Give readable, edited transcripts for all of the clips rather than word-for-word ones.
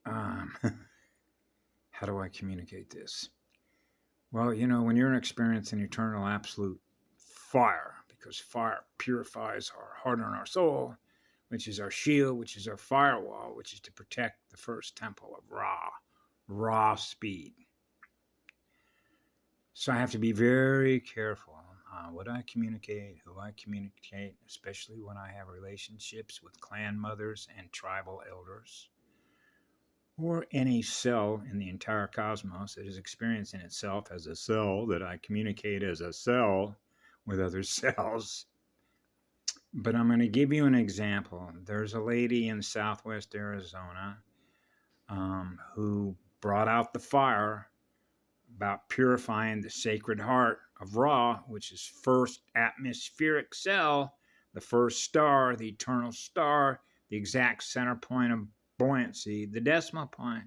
How do I communicate this? Well, when you're experiencing eternal absolute fire, because fire purifies our heart and our soul, which is our shield, which is our firewall, which is to protect the first temple of raw speed. So I have to be very careful what I communicate, who I communicate, especially when I have relationships with clan mothers and tribal elders, or any cell in the entire cosmos that is experiencing itself as a cell, that I communicate as a cell with other cells. But I'm going to give you an example. There's a lady in Southwest Arizona who brought out the fire about purifying the sacred heart of Ra, which is first atmospheric cell, the first star, the eternal star, the exact center point of buoyancy, the decimal point.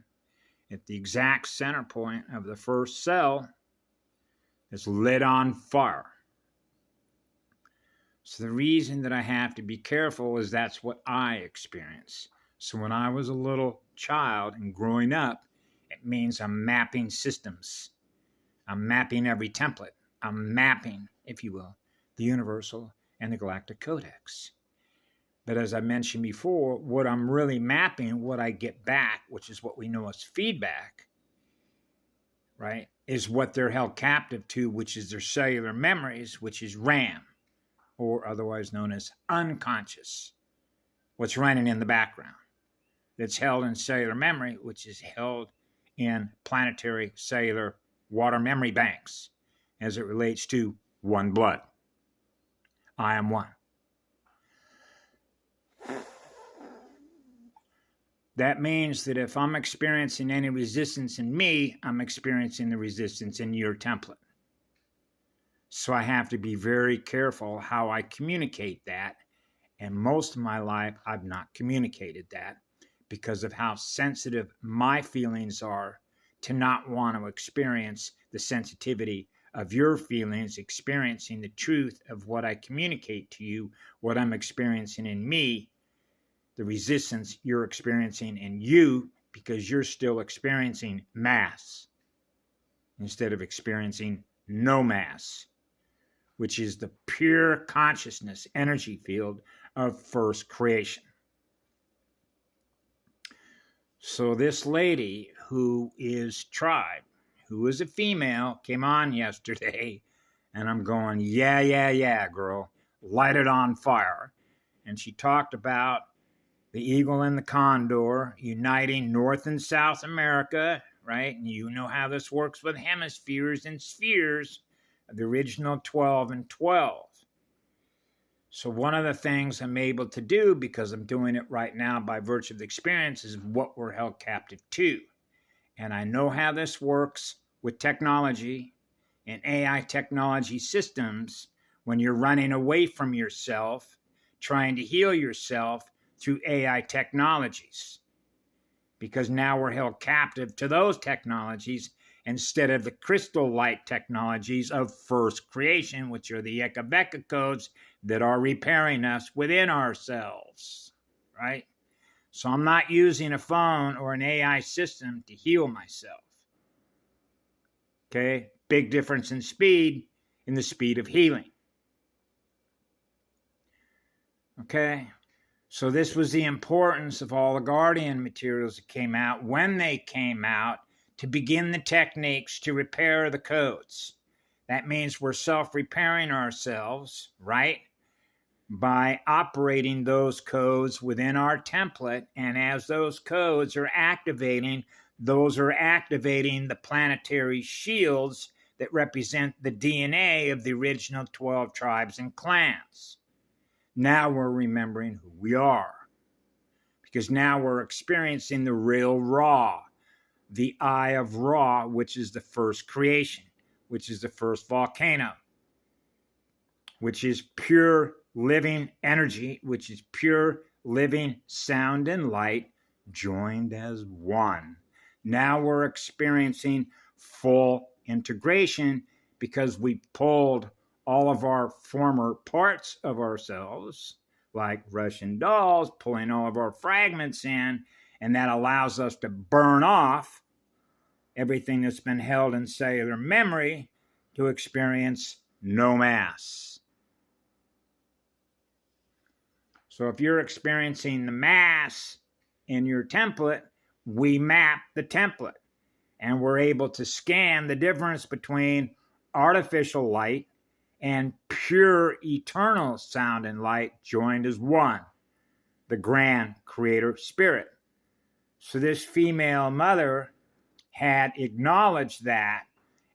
At the exact center point of the first cell is lit on fire. So the reason that I have to be careful is that's what I experience. So when I was a little child and growing up, it means I'm mapping systems. I'm mapping every template. I'm mapping, if you will, the universal and the galactic codex. But as I mentioned before, what I'm really mapping, what I get back, which is what we know as feedback, right, is what they're held captive to, which is their cellular memories, which is RAM, or otherwise known as unconscious, what's running in the background. That's held in cellular memory, which is held in planetary cellular water memory banks as it relates to one blood. I am one. That means that if I'm experiencing any resistance in me, I'm experiencing the resistance in your template. So I have to be very careful how I communicate that. And most of my life, I've not communicated that because of how sensitive my feelings are to not want to experience the sensitivity of your feelings, experiencing the truth of what I communicate to you, what I'm experiencing in me, the resistance you're experiencing in you, because you're still experiencing mass instead of experiencing no mass, which is the pure consciousness energy field of first creation. So this lady who is tribe, who is a female, came on yesterday, and I'm going, yeah, girl, light it on fire. And she talked about the eagle and the condor uniting North and South America, right? And you know how this works with hemispheres and spheres, the original 12 and 12. So one of the things I'm able to do, because I'm doing it right now by virtue of the experience, is what we're held captive to. And I know how this works with technology and AI technology systems when you're running away from yourself, trying to heal yourself through AI technologies. Because now we're held captive to those technologies instead of the crystal light technologies of first creation, which are the EKKA VeccaC codes that are repairing us within ourselves, right? So I'm not using a phone or an AI system to heal myself. Okay? Big difference in speed, in the speed of healing. Okay? So this was the importance of all the Guardian materials that came out when they came out to begin the techniques to repair the codes. That means we're self-repairing ourselves, right? By operating those codes within our template. And as those codes are activating, those are activating the planetary shields that represent the DNA of the original 12 tribes and clans. Now we're remembering who we are, because now we're experiencing the real Ra, the eye of Ra, which is the first creation, which is the first volcano, which is pure living energy, which is pure living sound and light joined as one. Now we're experiencing full integration because we pulled all of our former parts of ourselves, like Russian dolls, pulling all of our fragments in And that allows us to burn off everything that's been held in cellular memory to experience no mass. So if you're experiencing the mass in your template, we map the template. And we're able to scan the difference between artificial light and pure eternal sound and light joined as one, the grand creator spirit. So this female mother had acknowledged that,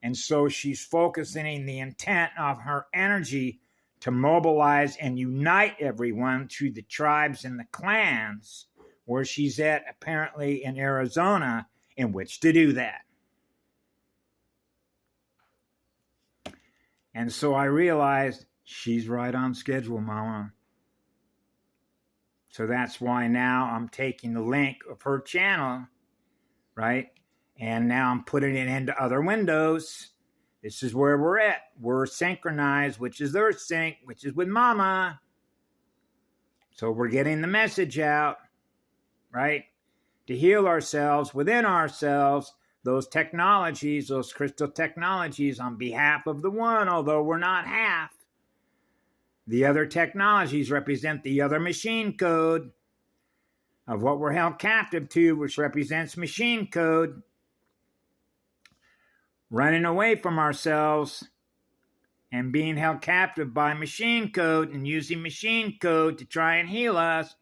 and so she's focusing the intent of her energy to mobilize and unite everyone through the tribes and the clans where she's at, apparently in Arizona, in which to do that. And so I realized she's right on schedule, Mama. So that's why now I'm taking the link of her channel, right? And now I'm putting it into other windows. This is where we're at. We're synchronized, which is Earth sync, which is with Mama. So we're getting the message out, right? To heal ourselves within ourselves, those technologies, those crystal technologies on behalf of the one, although we're not half. The other technologies represent the other machine code of what we're held captive to, which represents machine code. Running away from ourselves and being held captive by machine code and using machine code to try and heal us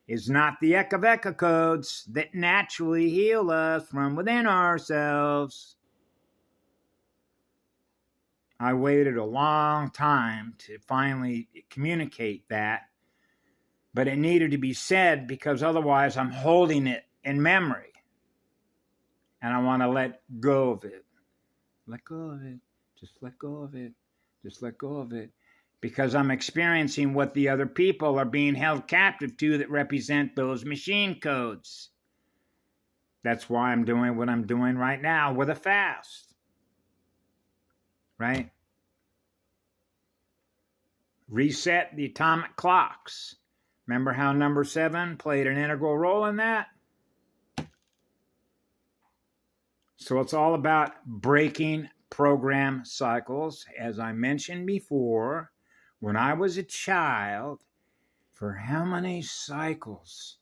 is not the EKKA VeccaC codes that naturally heal us from within ourselves. I waited a long time to finally communicate that, but it needed to be said because otherwise I'm holding it in memory. And I want to let go of it. Let go of it. Just let go of it. Just let go of it. Because I'm experiencing what the other people are being held captive to that represent those machine codes. That's why I'm doing what I'm doing right now with a fast. Right? Reset the atomic clocks. Remember how number 7 played an integral role in that? So it's all about breaking program cycles. As I mentioned before, when I was a child, for how many cycles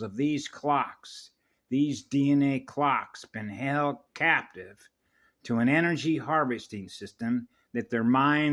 of these clocks, these DNA clocks, been held captive to an energy harvesting system that their minds